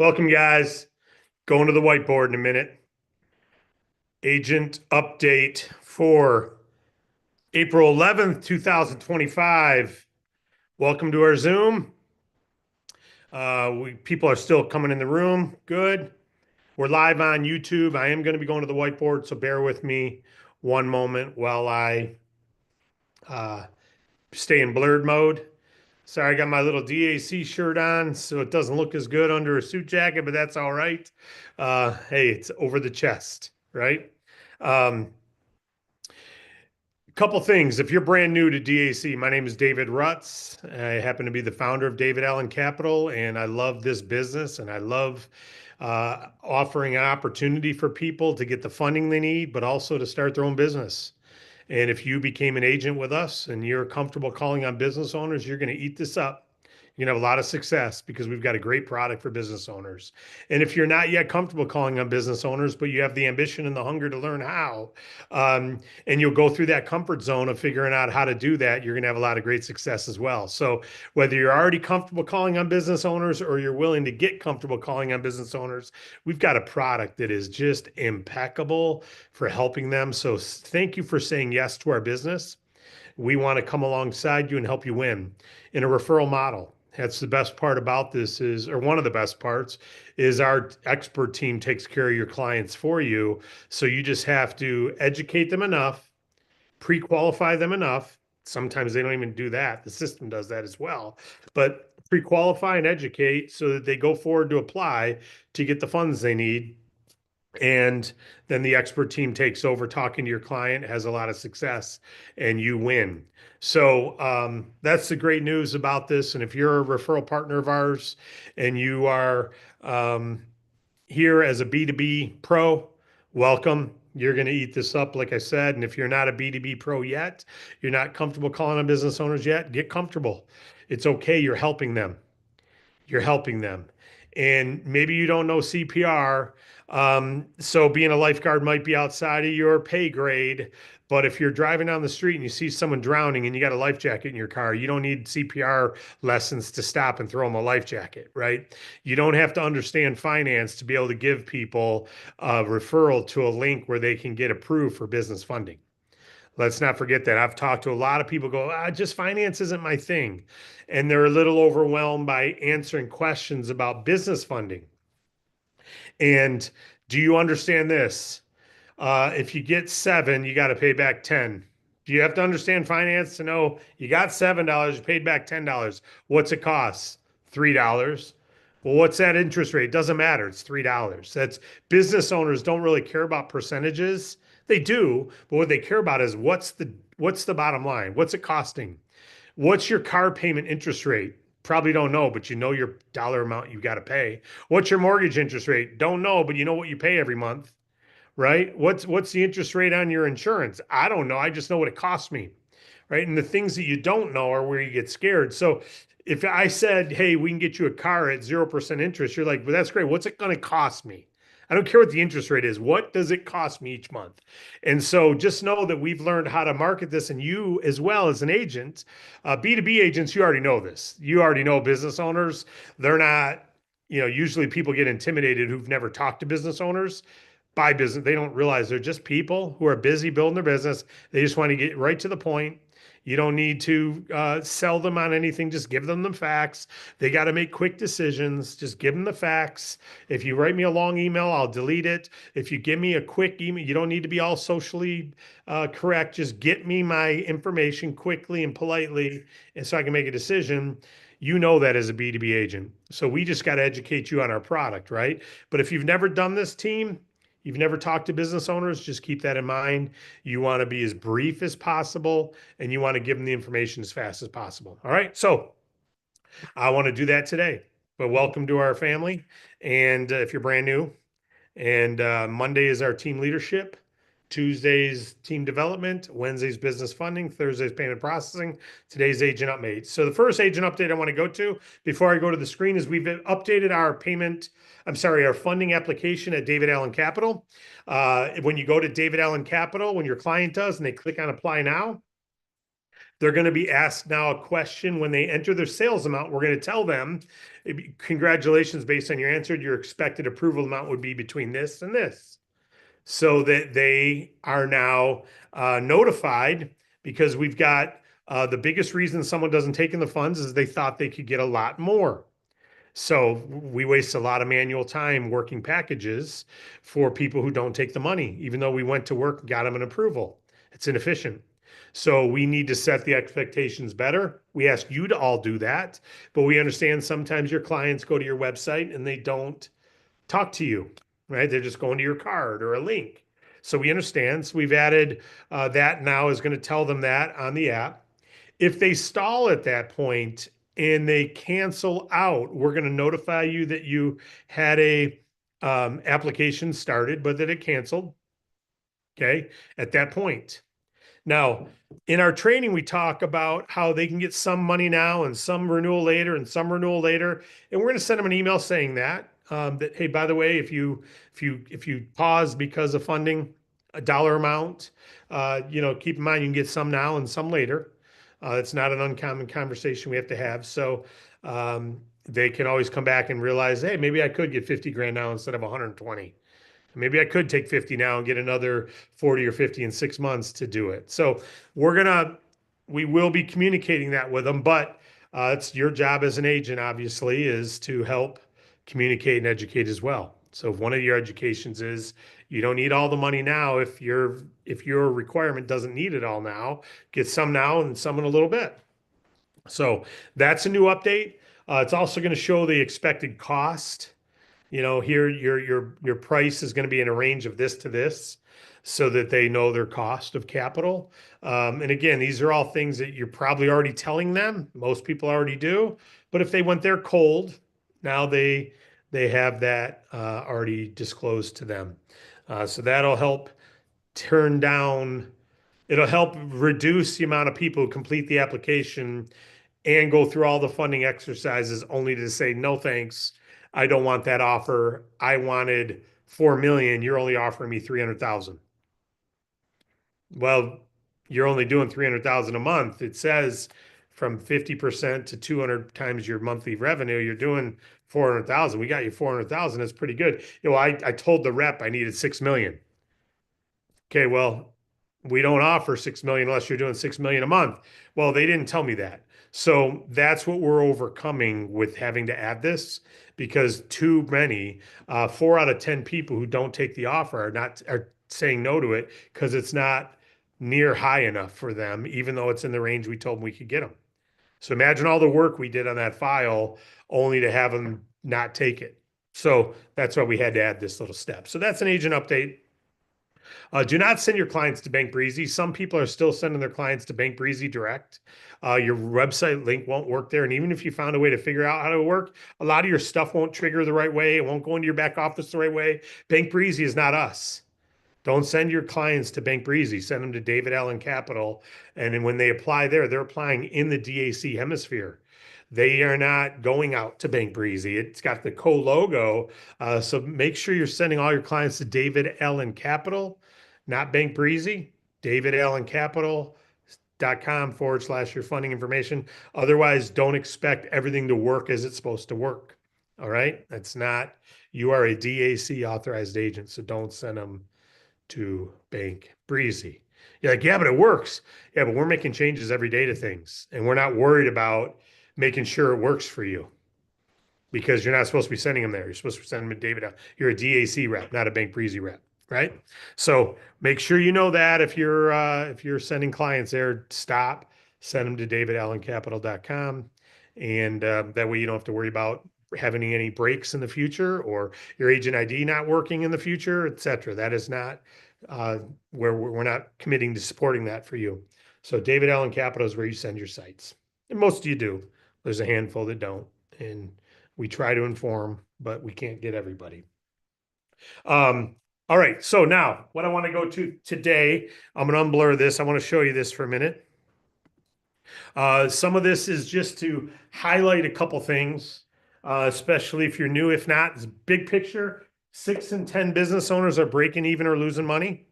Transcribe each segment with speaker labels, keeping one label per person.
Speaker 1: Welcome, guys. Going to the whiteboard in a minute. Agent update for April 11th, 2025. Welcome to our Zoom. People are still coming in the room. Good. We're live on YouTube. I am going to be going to the whiteboard, so bear with me one moment while I uh, stay in blurred mode. Sorry, I got my little DAC shirt on, so it doesn't look as good under a suit jacket, but that's all right. Hey, it's over the chest, right? Um, Couple things. If you're brand new to DAC, my name is David Rutz. I happen to be the founder of David Allen Capital, and I love this business, and I love offering an opportunity for people to get the funding they need, but also to start their own business. And if you became an agent with us and you're comfortable calling on business owners, you're going to eat this up. You're going to have a lot of success because we've got a great product for business owners. And if you're not yet comfortable calling on business owners, but you have the ambition and the hunger to learn how, and you'll go through that comfort zone of figuring out how to do that, you're going to have a lot of great success as well. So whether you're already comfortable calling on business owners or you're willing to get comfortable calling on business owners, we've got a product that is just impeccable for helping them. So thank you for saying yes to our business. We want to come alongside you and help you win in a referral model. That's the best part about this is, or one of the best parts is our expert team takes care of your clients for you. So you just have to educate them enough, pre-qualify them enough. Sometimes they don't even do that. The system does that as well. But pre-qualify and educate so that they go forward to apply to get the funds they need, and then the expert team takes over talking to your client, has a lot of success, and you win. So that's the great news about this. And if you're a referral partner of ours and you are um, here as a B2B pro, welcome. You're going to eat this up, like I said. And if you're not a B2B pro yet, you're not comfortable calling on business owners yet, get comfortable. It's okay. You're helping them. You're helping them. And maybe you don't know CPR. So being a lifeguard might be outside of your pay grade. But if you're driving down the street and you see someone drowning and you got a life jacket in your car, you don't need CPR lessons to stop and throw them a life jacket, right? You don't have to understand finance to be able to give people a referral to a link where they can get approved for business funding. Let's not forget that. I've talked to a lot of people go, just finance isn't my thing. And they're a little overwhelmed by answering questions about business funding. And do you understand this? If you get seven, you got to pay back 10. Do you have to understand finance to know you got $7, you paid back $10? What's it cost? $3. Well, what's that interest rate? Doesn't matter. It's $3. That's business owners don't really care about percentages. They do, but what they care about is what's the bottom line? What's it costing? What's your car payment interest rate? Probably don't know, but you know your dollar amount you got to pay. What's your mortgage interest rate? Don't know, but you know what you pay every month, right? What's the interest rate on your insurance? I don't know. I just know what it costs me, right? And the things that you don't know are where you get scared. So if I said, "Hey, we can get you a car at 0% interest," you're like, "Well, that's great. What's it going to cost me?" I don't care what the interest rate is. What does it cost me each month? And so just know that we've learned how to market this, and you as well as an agent, B2B agents, you already know this. You already know business owners. They're not, usually people get intimidated who've never talked to business owners by business. They don't realize they're just people who are busy building their business. They just want to get right to the point. You don't need to sell them on anything. Just give them the facts. They got to make quick decisions. Just give them the facts. If you write me a long email, I'll delete it. If you give me a quick email, you don't need to be all socially correct. Just get me my information quickly and politely, and so I can make a decision. You know that as a B2B agent. So we just got to educate you on our product, right? But if you've never done this, team, you've never talked to business owners, just keep that in mind. You want to be as brief as possible and you want to give them the information as fast as possible. All right. So I want to do that today. But welcome to our family. And if you're brand new, and Monday is our team leadership. Tuesday's team development, Wednesday's business funding, Thursday's payment processing, today's agent update. So the first agent update I want to go to before I go to the screen is we've updated our funding application at David Allen Capital. When you go to David Allen Capital, when your client does and they click on apply now, They're going to be asked now a question when they enter their sales amount. We're going to tell them, congratulations, based on your answer, your expected approval amount would be between this and this. So that they are now notified, because we've got the biggest reason someone doesn't take in the funds is they thought they could get a lot more. So we waste a lot of manual time working packages for people who don't take the money, even though we went to work and got them an approval. It's inefficient. So we need to set the expectations better. We ask you to all do that, but we understand sometimes your clients go to your website and they don't talk to you, right? They're just going to your card or a link. So we understand. So we've added that now is going to tell them that on the app. If they stall at that point and they cancel out, we're going to notify you that you had a application started, but that it canceled. Okay. At that point. Now, in our training, we talk about how they can get some money now and some renewal later and some renewal later. And we're going to send them an email saying that hey, by the way, if you pause because of funding, a dollar amount, keep in mind you can get some now and some later. It's not an uncommon conversation we have to have. So they can always come back and realize, hey, maybe I could get 50 grand now instead of 120. Maybe I could take 50 now and get another 40 or 50 in 6 months to do it. So we will be communicating that with them, but it's your job as an agent, obviously, is to help communicate and educate as well. So if one of your educations is you don't need all the money now, if your requirement doesn't need it all now, get some now and some in a little bit. So that's a new update. It's also going to show the expected cost. Here your price is going to be in a range of this to this, so that they know their cost of capital. And again, these are all things that you're probably already telling them. Most people already do. But if they went there cold, now they have that already disclosed to them. So that'll help turn down. It'll help reduce the amount of people who complete the application and go through all the funding exercises only to say, no, thanks. I don't want that offer. I wanted 4 million. You're only offering me 300,000. Well, you're only doing 300,000 a month. It says from 50% to 200 times your monthly revenue, you're doing 400,000. We got you 400,000. That's pretty good. I told the rep I needed 6 million. Okay, well, we don't offer 6 million unless you're doing 6 million a month. Well, they didn't tell me that. So that's what we're overcoming with having to add this, because too many, 4 out of 10 people who don't take the offer are saying no to it because it's not near high enough for them, even though it's in the range we told them we could get them. So imagine all the work we did on that file only to have them not take it. So that's why we had to add this little step. So that's an agent update. Do not send your clients to Bank Breezy. Some people are still sending their clients to Bank Breezy direct. Your website link won't work there. And even if you found a way to figure out how to work, a lot of your stuff won't trigger the right way. It won't go into your back office the right way. Bank Breezy is not us. Don't send your clients to Bank Breezy. Send them to David Allen Capital. And then when they apply there, they're applying in the DAC hemisphere. They are not going out to Bank Breezy. It's got the co-logo. So make sure you're sending all your clients to David Allen Capital, not Bank Breezy. davidallencapital.com/your funding information. Otherwise, don't expect everything to work as it's supposed to work. All right. That's not, you are a DAC authorized agent. So don't send them to Bank Breezy. You're like, yeah, but it works. Yeah, but we're making changes every day to things, and we're not worried about making sure it works for you, because you're not supposed to be sending them there. You're supposed to be sending them to David. You're a DAC rep, not a Bank Breezy rep, right? So make sure you know that if you're sending clients there, send them to davidallencapital.com, and that way you don't have to worry about having any breaks in the future or your agent ID not working in the future, etc. That is not where we're not committing to supporting that for you. So David Allen Capital is where you send your sites, and most of you do. There's a handful that don't, and we try to inform, but we can't get everybody. All right, so now what I want to go to today, I'm going to unblur this. I want to show you this for a minute. Some of this is just to highlight a couple things, especially if you're new. If not, it's big picture. 6 in 10 business owners are breaking even or losing money.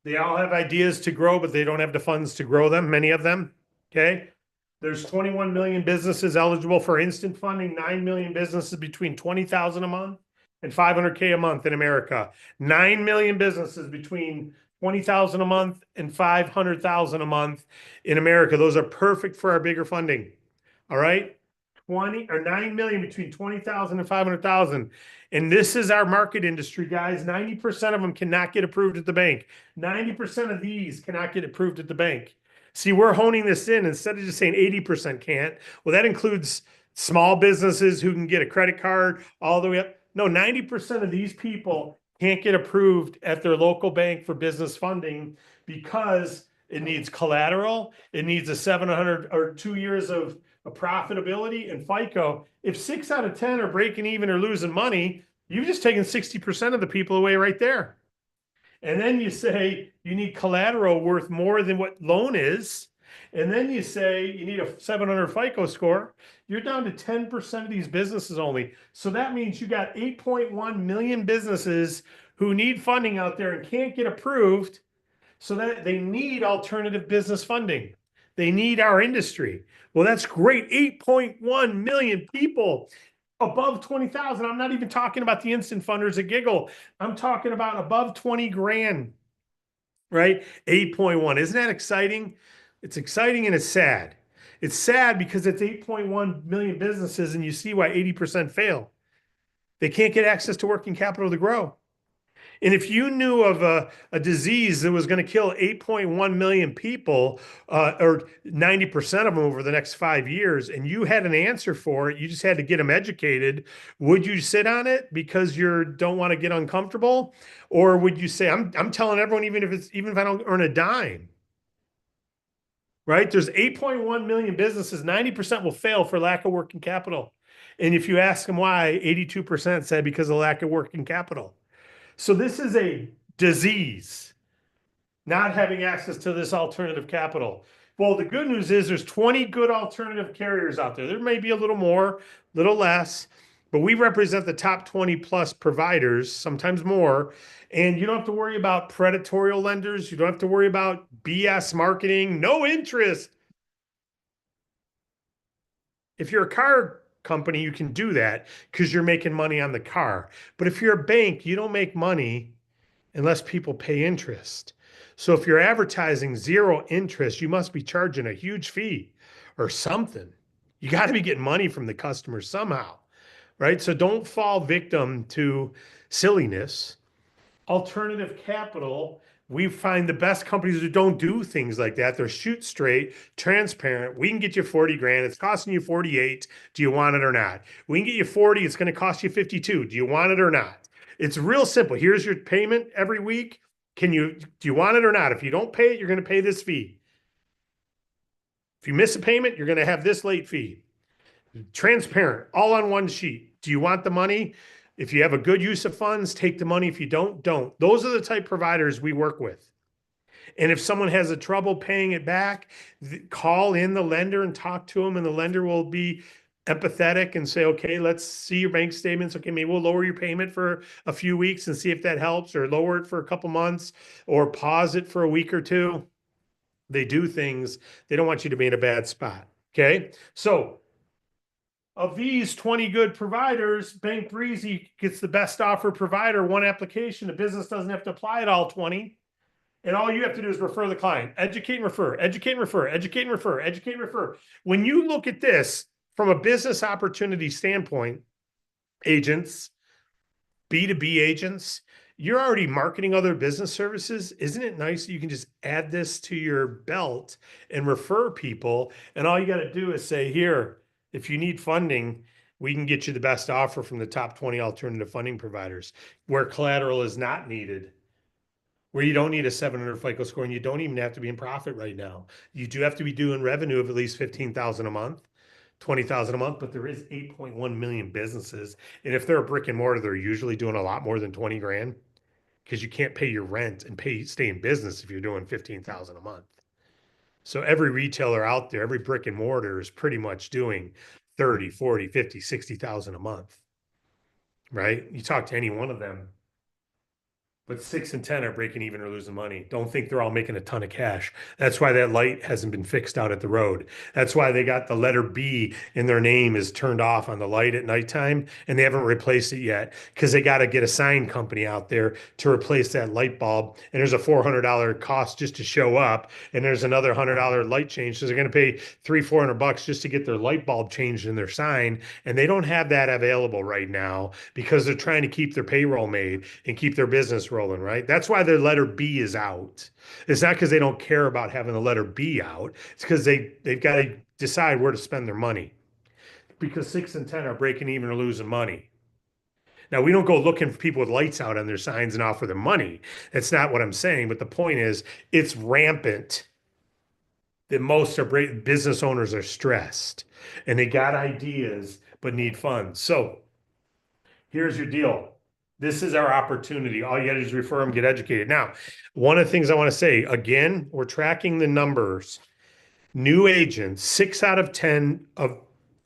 Speaker 1: They all have ideas to grow, but they don't have the funds to grow them, many of them. Okay. There's 21 million businesses eligible for instant funding, 9 million businesses between 20,000 a month and 500K a month in America. 9 million businesses between 20,000 a month and 500,000 a month in America. Those are perfect for our bigger funding. All right. 20 or 9 million between 20,000 and 500,000. And this is our market industry, guys. 90% of them cannot get approved at the bank. 90% of these cannot get approved at the bank. See, we're honing this in instead of just saying 80% can't. Well, that includes small businesses who can get a credit card all the way up. No, 90% of these people can't get approved at their local bank for business funding because it needs collateral, it needs a 700 or 2 years of profitability and FICO. If 6 out of 10 are breaking even or losing money, you've just taken 60% of the people away right there. And then you say you need collateral worth more than what loan is. And then you say you need a 700 FICO score. You're down to 10% of these businesses only. So that means you got 8.1 million businesses who need funding out there and can't get approved. So that they need alternative business funding. They need our industry. Well, that's great. 8.1 million people above 20,000. I'm not even talking about the instant funders that giggle. I'm talking about above 20 grand, right? 8.1. Isn't that exciting? It's exciting and it's sad. It's sad because it's 8.1 million businesses and you see why 80% fail. They can't get access to working capital to grow. And if you knew of a disease that was going to kill 8.1 million people, or 90% of them over the next 5 years, and you had an answer for it, you just had to get them educated, would you sit on it because you don't want to get uncomfortable? Or would you say, I'm telling everyone, even if I don't earn a dime, right? There's 8.1 million businesses, 90% will fail for lack of working capital. And if you ask them why, 82% said because of lack of working capital. So this is a disease, not having access to this alternative capital. Well, the good news is there's 20 good alternative carriers out there. There may be a little more, a little less, but we represent the top 20 plus providers, sometimes more. And you don't have to worry about predatory lenders. You don't have to worry about BS marketing, no interest. If you're a car company, you can do that because you're making money on the car. But if you're a bank, you don't make money unless people pay interest. So if you're advertising zero interest, you must be charging a huge fee or something. You got to be getting money from the customers somehow, right? So don't fall victim to silliness. Alternative capital, we find the best companies who don't do things like that. They're shoot straight, transparent. We can get you 40 grand. It's costing you 48. Do you want it or not? We can get you 40. It's going to cost you 52. Do you want it or not? It's real simple. Here's your payment every week. Do you want it or not? If you don't pay it, you're going to pay this fee. If you miss a payment, you're going to have this late fee. Transparent, all on one sheet. Do you want the money? If you have a good use of funds, take the money. If you don't, don't. Those are the type providers we work with. And if someone has a trouble paying it back, call in the lender and talk to them, and the lender will be empathetic and say, okay, let's see your bank statements. Okay, maybe we'll lower your payment for a few weeks and see if that helps, or lower it for a couple months, or pause it for a week or two. They do things. They don't want you to be in a bad spot. Okay. So of these 20 good providers, Bank Breezy gets the best offer provider, one application. The business doesn't have to apply at all 20. And all you have to do is refer the client, educate and refer, educate and refer, educate and refer, educate and refer. When you look at this from a business opportunity standpoint, agents, B2B agents, you're already marketing other business services. Isn't it nice that you can just add this to your belt and refer people? And all you got to do is say, here, if you need funding, we can get you the best offer from the top 20 alternative funding providers where collateral is not needed, where you don't need a 700 FICO score and you don't even have to be in profit right now. You do have to be doing revenue of at least 15,000 a month, 20,000 a month, but there is 8.1 million businesses. And if they're a brick and mortar, they're usually doing a lot more than 20 grand because you can't pay your rent and stay in business if you're doing 15,000 a month. So every retailer out there, every brick and mortar is pretty much doing 30, 40, 50, 60,000 a month, right? You talk to any one of them, but 6 and 10 are breaking even or losing money. Don't think they're all making a ton of cash. That's why that light hasn't been fixed out at the road. That's why they got the letter B in their name is turned off on the light at nighttime and they haven't replaced it yet because they got to get a sign company out there to replace that light bulb. And there's a $400 cost just to show up. And there's another $100 light change. So they're going to pay $300-400 just to get their light bulb changed in their sign. And they don't have that available right now because they're trying to keep their payroll made and keep their business rolling, right? That's why their letter B is out. It's not because they don't care about having the letter B out. It's because they've got to decide where to spend their money because 6 and 10 are breaking even or losing money. Now, we don't go looking for people with lights out on their signs and offer them money. That's not what I'm saying. But the point is, it's rampant that most are business owners are stressed and they got ideas but need funds. So here's your deal. This is our opportunity. All you got to do is refer them, get educated. Now, one of the things I want to say again, we're tracking the numbers. New agents, 6 out of 10 of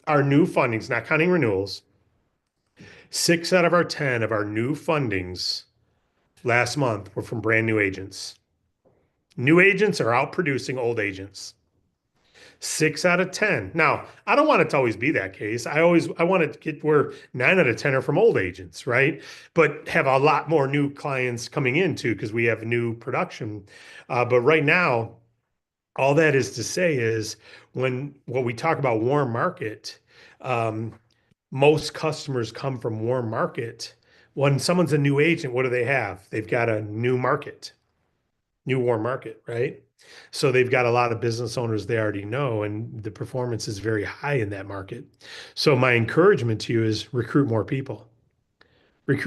Speaker 1: our new fundings, not counting renewals, 6 out of our 10 of our new fundings last month were from brand new agents. New agents are out producing old agents. 6 out of 10. Now, I don't want it to always be that case. I want to get where 9 out of 10 are from old agents, right? But have a lot more new clients coming in too, because we have new production. But right now, all that is to say is when we talk about warm market, um, most customers come from warm market. When someone's a new agent, what do they have? They've got a new market, new warm market, right? So they've got a lot of business owners they already know, and the performance is very high in that market. So my encouragement to you is recruit more people, and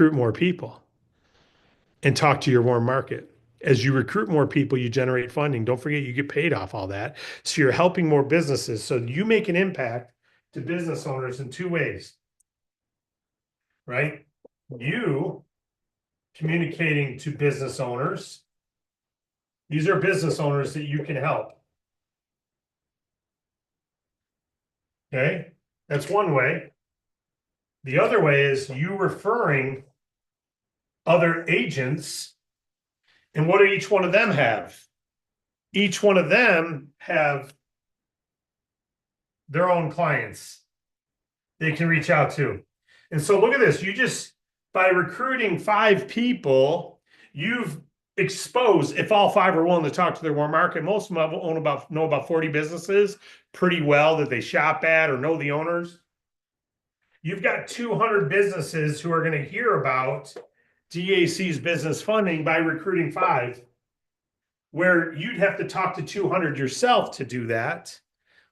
Speaker 1: talk to your warm market. As you recruit more people, you generate funding. Don't forget you get paid off all that. So you're helping more businesses. So you make an impact to business owners in two ways, right? You communicating to business owners. These are business owners that you can help. Okay. That's one way. The other way is you referring other agents. And what do each one of them have? Each one of them have their own clients they can reach out to. And so look at this. You just, by recruiting 5 people, you've exposed, if all 5 are willing to talk to their warm market, most of them know about 40 businesses pretty well that they shop at or know the owners. You've got 200 businesses who are going to hear about DAC's business funding by recruiting 5, where you'd have to talk to 200 yourself to do that,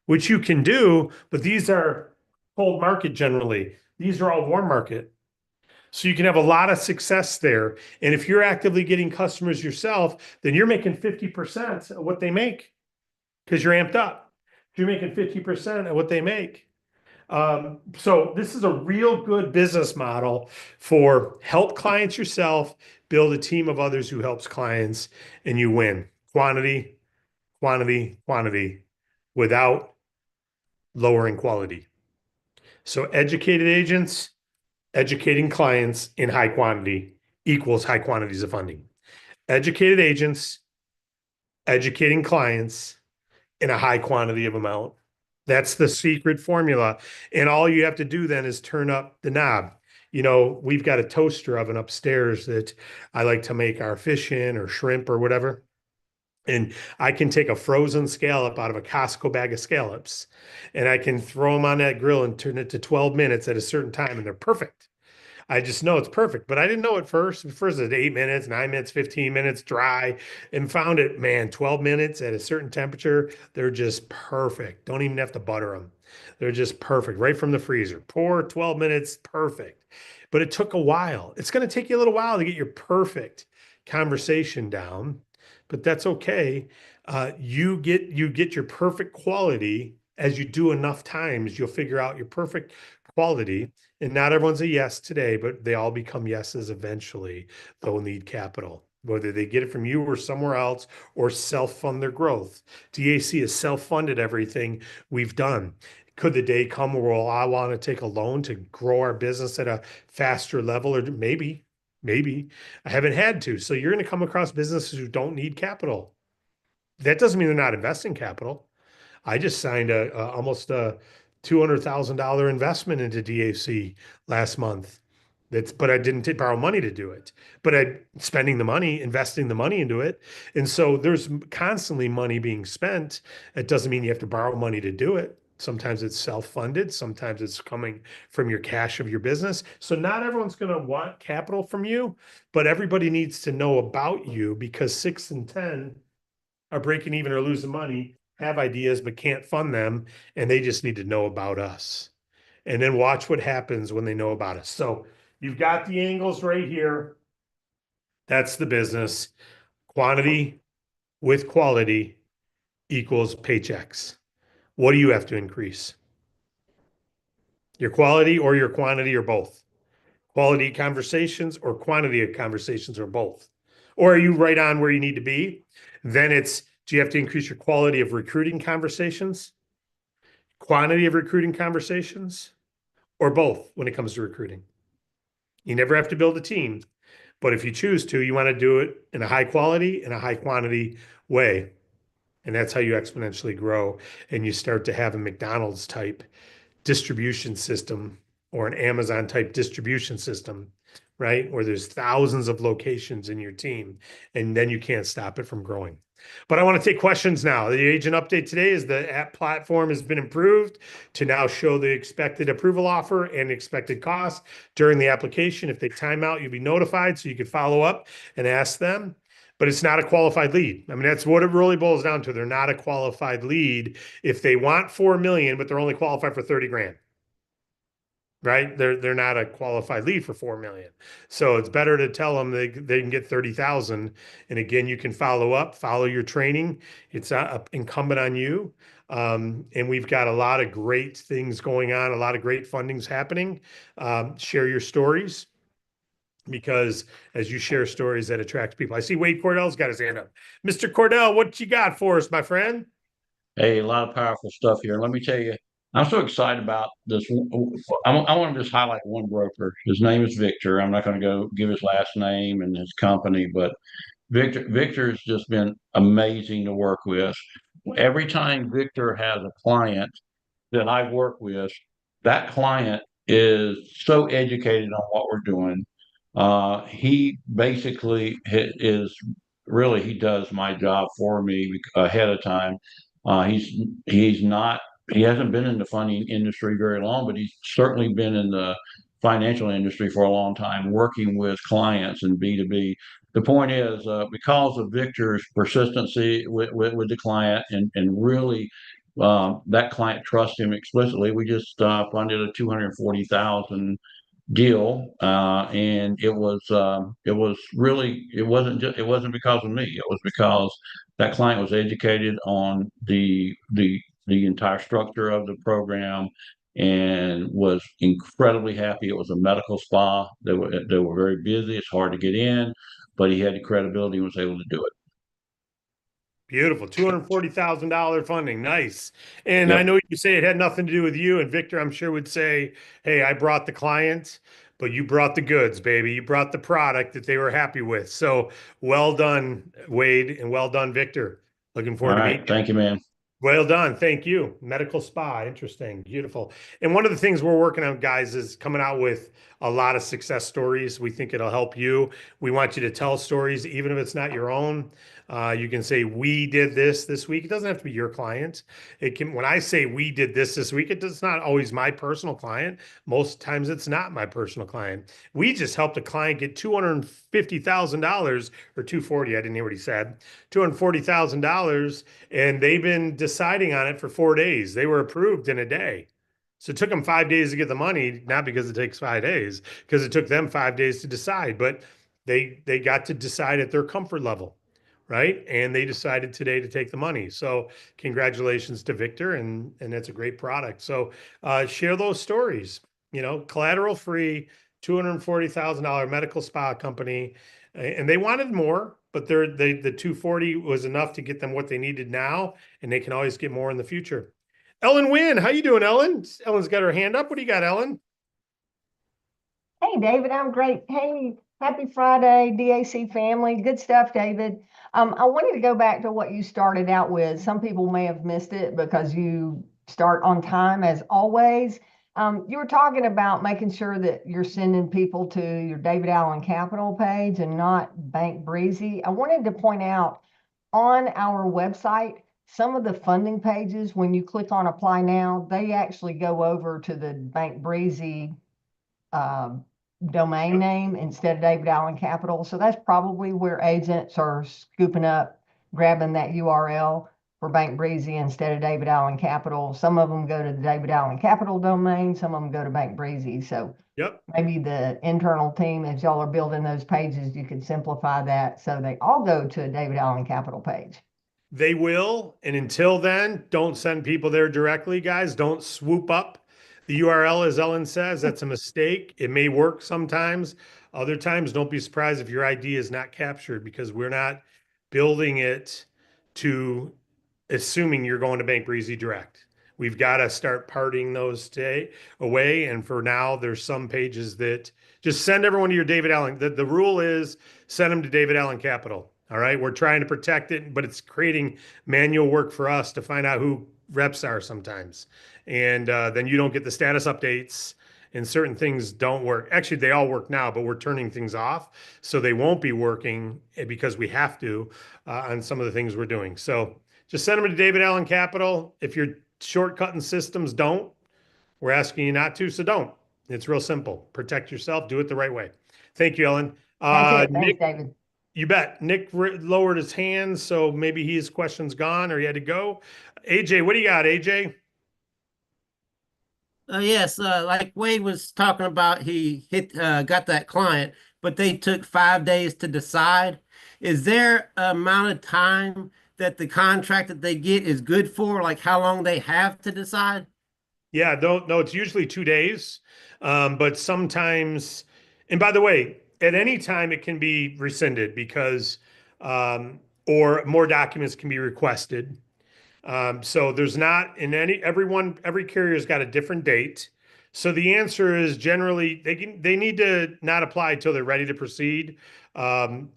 Speaker 1: which you can do, but these are cold market generally. These are all warm market. So you can have a lot of success there. And if you're actively getting customers yourself, then you're making 50% of what they make because you're amped up. You're making 50% of what they make. So this is a real good business model for help clients yourself, build a team of others who helps clients, and you win. Quantity, quantity, quantity without lowering quality. So educated agents, educating clients in high quantity equals high quantities of funding. Educated agents, educating clients in a high quantity of amount. That's the secret formula. And all you have to do then is turn up the knob. You know, we've got a toaster oven upstairs that I like to make our fish in or shrimp or whatever. And I can take a frozen scallop out of a Costco bag of scallops and I can throw them on that grill and turn it to 12 minutes at a certain time and they're perfect. I just know it's perfect, but I didn't know at first. At first, it's 8 minutes, 9 minutes, 15 minutes dry, and found it, man, 12 minutes at a certain temperature. They're just perfect. Don't even have to butter them. They're just perfect right from the freezer. Pour 12 minutes, perfect. But it took a while. It's going to take you a little while to get your perfect conversation down, but that's okay. You get your perfect quality as you do enough times. You'll figure out your perfect quality. And not everyone's a yes today, but they all become yeses eventually. They'll need capital, whether they get it from you or somewhere else or self-fund their growth. DAC has self-funded everything we've done. Could the day come where I want to take a loan to grow our business at a faster level? Or maybe, Maybe. I haven't had to. So you're going to come across businesses who don't need capital. That doesn't mean they're not investing capital. I just signed a almost a $200,000 investment into DAC last month. But I didn't borrow money to do it. But I spending the money, investing the money into it. And so there's constantly money being spent. It doesn't mean you have to borrow money to do it. Sometimes it's self-funded. Sometimes it's coming from your cash of your business. So not everyone's going to want capital from you, but everybody needs to know about you because 6 and 10 are breaking even or losing money, have ideas but can't fund them, and they just need to know about us. And then watch what happens when they know about us. So you've got the angles right here. That's the business. Quantity with quality equals paychecks. What do you have to increase? Your quality or your quantity or both? Quality conversations or quantity of conversations or both? Or are you right on where you need to be? Then it's, do you have to increase your quality of recruiting conversations, quantity of recruiting conversations, or both when it comes to recruiting? You never have to build a team, but if you choose to, you want to do it in a high quality and a high quantity way. And that's how you exponentially grow. And you start to have a McDonald's type distribution system or an Amazon type distribution system, right? Where there's thousands of locations in your team, and then you can't stop it from growing. But I want to take questions now. The agent update today is the app platform has been improved to now show the expected approval offer and expected cost during the application. If they time out, you'll be notified so you can follow up and ask them. But it's not a qualified lead. I mean, that's what it really boils down to. They're not a qualified lead if they want 4 million, but they're only qualified for 30 grand. Right? They're not a qualified lead for 4 million. So it's better to tell them they can get 30,000. And again, you can follow up, follow your training. It's incumbent on you. And we've got a lot of great things going on, a lot of great fundings happening. Share your stories because as you share stories, that attracts people. I see Wade Cordell's got his hand up. Mr. Cordell, what you got for us, my friend?
Speaker 2: Hey, a lot of powerful stuff here. Let me tell you, I'm so excited about this. I want to just highlight one broker. His name is Victor. I'm not going to go give his last name and his company, but Victor has just been amazing to work with. Every time Victor has a client that I work with, that client is so educated on what we're doing. He basically is really he does my job for me ahead of time. He's not he hasn't been in the funding industry very long, but he's certainly been in the financial industry for a long time, working with clients and B2B. The point is, because of Victor's persistency with the client and really that client trusts him explicitly. We just funded a 240,000 deal, and it was really it wasn't because of me. It was because that client was educated on the entire structure of the program and was incredibly happy. It was a medical spa. They were very busy. It's hard to get in, but he had the credibility and was able to do it.
Speaker 1: Beautiful. $240,000 funding. Nice. And I
Speaker 2: Yep.
Speaker 1: know you say it had nothing to do with you. And Victor, I'm sure would say, hey, I brought the client, but you brought the goods, baby. You brought the product that they were happy with. So well done, Wade, and well done, Victor. Looking
Speaker 2: All
Speaker 1: forward to
Speaker 2: right.
Speaker 1: meeting you.
Speaker 2: Thank you, man.
Speaker 1: Well done. Thank you. Medical spa. Interesting. Beautiful. And one of the things we're working on, guys, is coming out with a lot of success stories. We think it'll help you. We want you to tell stories, even if it's not your own. You can say, we did this week. It doesn't have to be your client. It can, when I say we did this week, it's not always my personal client. Most times it's not my personal client. We just helped a client get $250,000 or 240. I didn't hear what he said. $240,000, and they've been deciding on it for 4 days. They were approved in a day. So it took them 5 days to get the money, not because it takes 5 days, because it took them 5 days to decide, but they got to decide at their comfort level, right? And they decided today to take the money. So congratulations to Victor, and that's a great product. So share those stories. Collateral free, $240,000 medical spa company, and they wanted more, but the 240 was enough to get them what they needed now, and they can always get more in the future. Ellen Wynn, how you doing, Ellen? Ellen's got her hand up. What do you got, Ellen?
Speaker 3: Hey, David, I'm great. Hey, Happy Friday, DAC family. Good stuff, David. I wanted to go back to what you started out with. Some people may have missed it because you start on time as always. You were talking about making sure that you're sending people to your David Allen Capital page and not Bank Breezy. I wanted to point out on our website, some of the funding pages, when you click on apply now, they actually go over to the Bank Breezy uh, domain name instead of David Allen Capital. So that's probably where agents are scooping up, grabbing that URL for Bank Breezy instead of David Allen Capital. Some of them go to the David Allen Capital domain, some of them go to Bank Breezy. So
Speaker 1: Yep.
Speaker 3: maybe the internal team, as y'all are building those pages, you could simplify that so they all go to a David Allen Capital page.
Speaker 1: They will. And until then, don't send people there directly, guys. Don't swoop up the URL, as Ellen says. That's a mistake. It may work sometimes. Other times, don't be surprised if your ID is not captured because we're not building it to assuming you're going to Bank Breezy Direct. We've got to start parting those today away. And for now, there's some pages that just send everyone to your David Allen. The rule is send them to David Allen Capital. All right. We're trying to protect it, but it's creating manual work for us to find out who reps are sometimes. And then you don't get the status updates and certain things don't work. Actually, they all work now, but we're turning things off. So they won't be working because we have to on some of the things we're doing. So just send them to David Allen Capital. If you're shortcutting systems, don't. We're asking you not to, so don't. It's real simple. Protect yourself. Do it the right way. Thank you, Ellen.
Speaker 3: That's it. Thanks,
Speaker 1: Nick,
Speaker 3: David.
Speaker 1: you bet. Nick lowered his hand, so maybe his question's gone or he had to go. AJ, what do you got, AJ?
Speaker 4: Yes, like Wade was talking about, he got that client, but they took 5 days to decide. Is there an amount of time that the contract that they get is good for, like how long they have to decide?
Speaker 1: Yeah, no, it's usually 2 days. But sometimes, and by the way, at any time it can be rescinded because, or more documents can be requested. So there's not in every carrier's got a different date. So the answer is generally they need to not apply until they're ready to proceed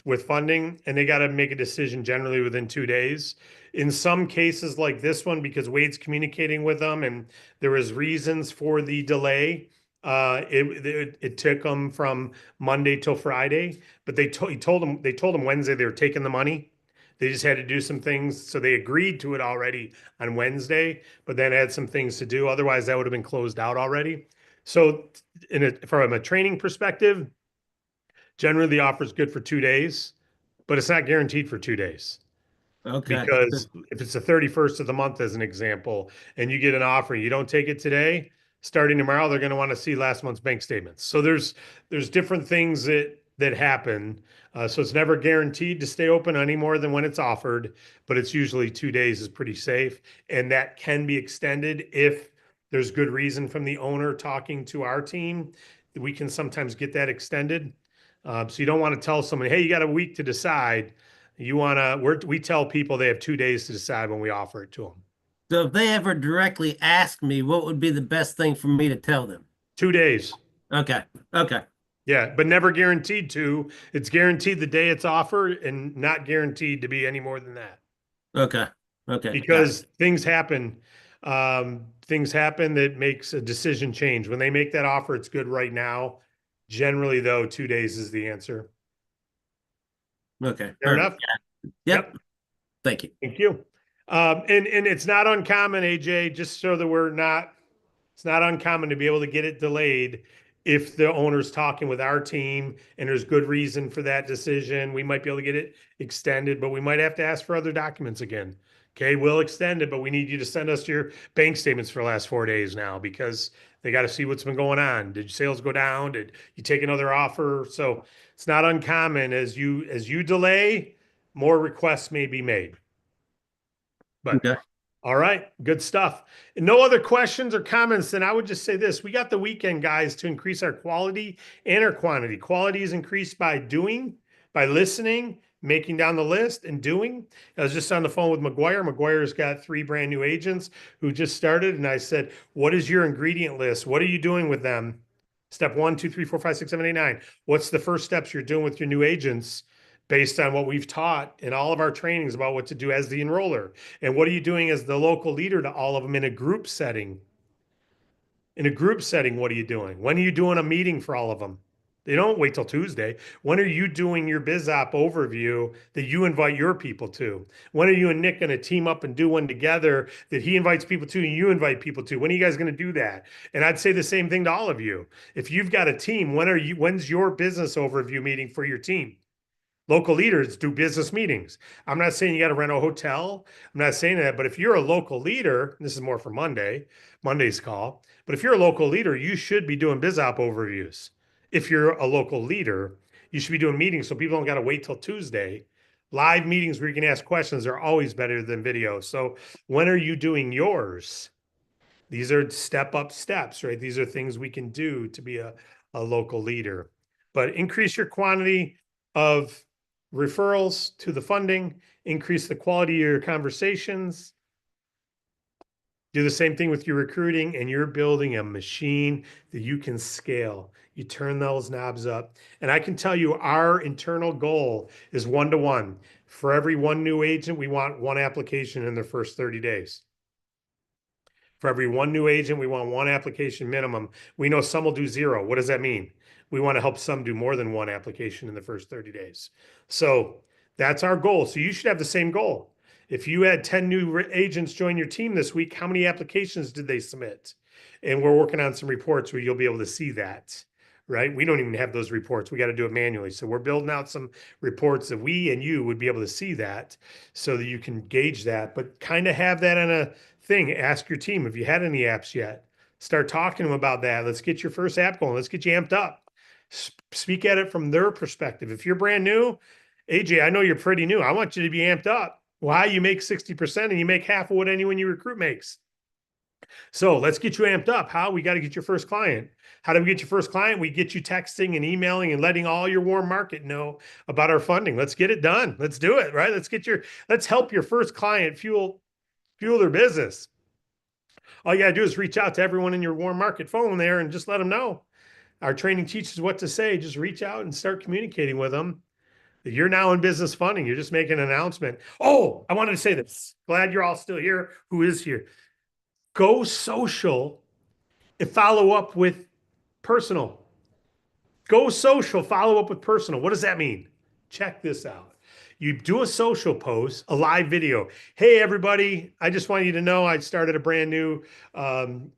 Speaker 1: with funding, and they got to make a decision generally within 2 days. In some cases like this one, because Wade's communicating with them and there was reasons for the delay. It took them from Monday till Friday, but he told them Wednesday they were taking the money. They just had to do some things. So they agreed to it already on Wednesday, but then had some things to do. Otherwise, that would have been closed out already. So from a training perspective, generally the offer is good for 2 days, but it's not guaranteed for 2 days.
Speaker 4: Okay.
Speaker 1: Because if it's the 31st of the month, as an example, and you get an offer, you don't take it today, starting tomorrow, they're going to want to see last month's bank statements. So there's different things that happen. So it's never guaranteed to stay open any more than when it's offered, but it's usually 2 days is pretty safe. And that can be extended if there's good reason from the owner talking to our team. We can sometimes get that extended. So you don't want to tell someone, hey, you got a week to decide. We tell people they have 2 days to decide when we offer it to them.
Speaker 4: So if they ever directly ask me, what would be the best thing for me to tell them?
Speaker 1: 2 days.
Speaker 4: Okay. Okay.
Speaker 1: Yeah, but never guaranteed to. It's guaranteed the day it's offered and not guaranteed to be any more than that.
Speaker 4: Okay. Okay.
Speaker 1: Because things happen. Things happen that makes a decision change. When they make that offer, it's good right now. Generally, though, 2 days is the answer.
Speaker 4: Okay.
Speaker 1: Fair enough?
Speaker 4: Yep. Thank you.
Speaker 1: Thank you. And it's not uncommon, AJ, just so that it's not uncommon to be able to get it delayed if the owner's talking with our team and there's good reason for that decision. We might be able to get it extended, but we might have to ask for other documents again. Okay, we'll extend it, but we need you to send us your bank statements for the last 4 days now because they got to see what's been going on. Did sales go down? Did you take another offer? So it's not uncommon as you delay, more requests may be made. But
Speaker 4: Okay.
Speaker 1: all right, good stuff. No other questions or comments, then I would just say this. We got the weekend, guys, to increase our quality and our quantity. Quality is increased by doing, by listening, making down the list, and doing. I was just on the phone with McGuire. McGuire's got 3 brand new agents who just started, and I said, what is your ingredient list? What are you doing with them Step 1, 2, 3, 4, 5, 6, 7, 8, 9. What's the first steps you're doing with your new agents based on what we've taught in all of our trainings about what to do as the enroller? And what are you doing as the local leader to all of them in a group setting? In a group setting, what are you doing? When are you doing a meeting for all of them? They don't wait till Tuesday. When are you doing your biz op overview that you invite your people to? When are you and Nick going to team up and do one together that he invites people to and you invite people to? When are you guys going to do that? And I'd say the same thing to all of you. If you've got a team, when's your business overview meeting for your team? Local leaders do business meetings. I'm not saying you got to rent a hotel. I'm not saying that, but if you're a local leader, this is more for Monday's call, but if you're a local leader, you should be doing biz op overviews. If you're a local leader, you should be doing meetings so people don't got to wait till Tuesday. Live meetings where you can ask questions are always better than video. So when are you doing yours? These are step up steps, right? These are things we can do to be a local leader. But increase your quantity of referrals to the funding, increase the quality of your conversations. Do the same thing with your recruiting, and you're building a machine that you can scale. You turn those knobs up. And I can tell you our internal goal is 1-to-1. For every one new agent, we want one application in their first 30 days. For every one new agent, we want one application minimum. We know some will do 0. What does that mean? We want to help some do more than one application in the first 30 days. So that's our goal. So you should have the same goal. If you had 10 new agents join your team this week, how many applications did they submit? And we're working on some reports where you'll be able to see that, right? We don't even have those reports. We got to do it manually. So we're building out some reports that we and you would be able to see that so that you can gauge that, but kind of have that on a thing. Ask your team if you had any apps yet. Start talking to them about that. Let's get your first app going. Let's get you amped up. Speak at it from their perspective. If you're brand new, AJ, I know you're pretty new. I want you to be amped up. Why? You make 60% and you make half of what anyone you recruit makes. So let's get you amped up. How? We got to get your first client. How do we get your first client? We get you texting and emailing and letting all your warm market know about our funding. Let's get it done. Let's do it, right? Let's help your first client fuel their business. All you got to do is reach out to everyone in your warm market phone there and just let them know. Our training teaches what to say. Just reach out and start communicating with them. You're now in business funding. You're just making an announcement. Oh, I wanted to say this. Glad you're all still here. Who is here? Go social and follow up with personal. Go social, follow up with personal. What does that mean? Check this out. You do a social post, a live video. Hey, everybody, I just want you to know I started a brand new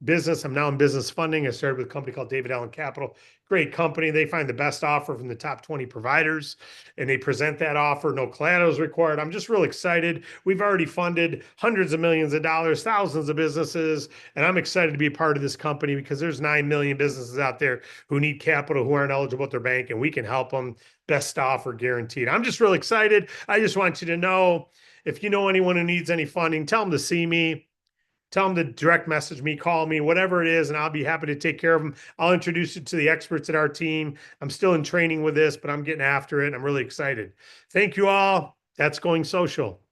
Speaker 1: business. I'm now in business funding. I started with a company called David Allen Capital. Great company. They find the best offer from the top 20 providers, and they present that offer. No collateral is required. I'm just real excited. We've already funded hundreds of millions of dollars, thousands of businesses, and I'm excited to be a part of this company because there's 9 million businesses out there who need capital, who aren't eligible at their bank, and we can help them. Best offer guaranteed. I'm just really excited. I just want you to know, if you know anyone who needs any funding, tell them to see me. Tell them to direct message me, call me, whatever it is, and I'll be happy to take care of them. I'll introduce you to the experts at our team. I'm still in training with this, but I'm getting after it. I'm really excited. Thank you all. That's going social.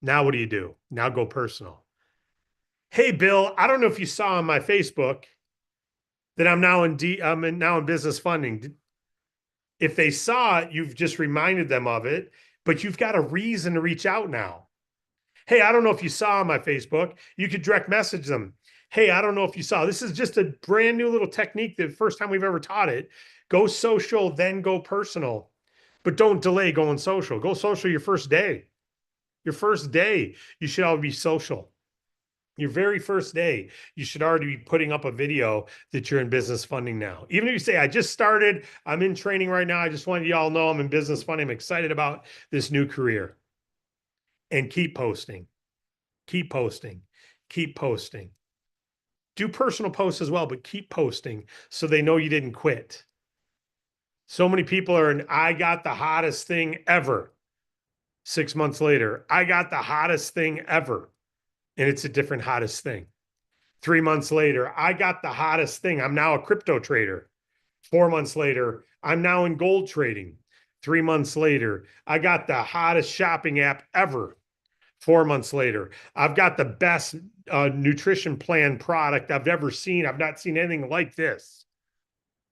Speaker 1: Now what do? Now go personal. Hey, Bill, I don't know if you saw on my Facebook that I'm now in business funding. If they saw it, you've just reminded them of it, but you've got a reason to reach out now. Hey, I don't know if you saw on my Facebook, you could direct message them. Hey, I don't know if you saw, this is just a brand new little technique, the first time we've ever taught it. Go social, then go personal, but don't delay going social. Go social your first day. Your first day, you should all be social. Your very first day, you should already be putting up a video that you're in business funding now. Even if you say, I just started, I'm in training right now. I just wanted you all know I'm in business funding. I'm excited about this new career. And keep posting, keep posting, keep posting. Do personal posts as well, but keep posting so they know you didn't quit. So many people are in, I got the hottest thing ever. 6 months later, I got the hottest thing ever. And it's a different hottest thing. 3 months later, I got the hottest thing. I'm now a crypto trader. 4 months later, I'm now in gold trading. 3 months later, I got the hottest shopping app ever. 4 months later, I've got the best nutrition plan product I've ever seen. I've not seen anything like this.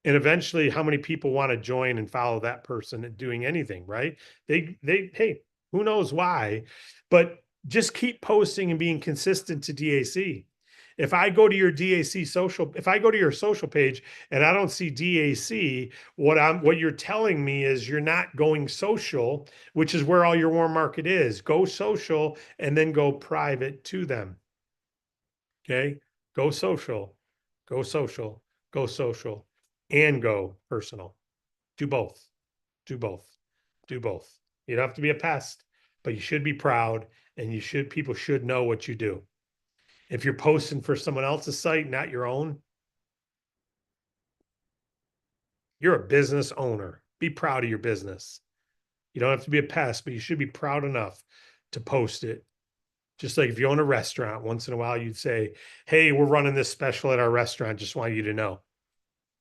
Speaker 1: And eventually, how many people want to join and follow that person and doing anything, right? Hey, who knows why, but just keep posting and being consistent to DAC. If I go to your DAC social, if I go to your social page and I don't see DAC, what you're telling me is you're not going social, which is where all your warm market is. Go social and then go private to them. Okay? Go social, go social, go social, and go personal. Do both. Do both. Do both. You don't have to be a pest, but you should be proud, and people should know what you do. If you're posting for someone else's site, not your own, you're a business owner. Be proud of your business. You don't have to be a pest, but you should be proud enough to post it. Just like if you own a restaurant, once in a while you'd say, hey, we're running this special at our restaurant. Just want you to know,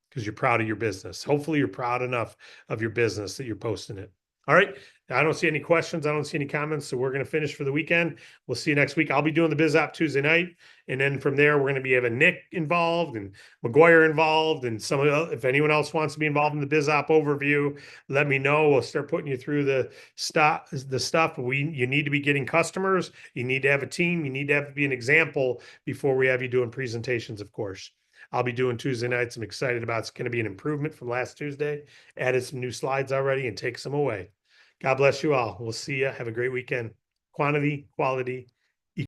Speaker 1: because you're proud of your business. Hopefully you're proud enough of your business that you're posting it. All right. I don't see any questions. I don't see any comments. So we're going to finish for the weekend. We'll see you next week. I'll be doing the Biz App Tuesday night. And then from there, we're going to be having Nick involved and McGuire involved. And if anyone else wants to be involved in the Biz App overview, let me know. We'll start putting you through the stuff. You need to be getting customers. You need to have a team. You need to be an example before we have you doing presentations, of course. I'll be doing Tuesday nights. I'm excited about it. It's going to be an improvement from last Tuesday. Added some new slides already and take some away. God bless you all. We'll see you. Have a great weekend. Quantity, quality,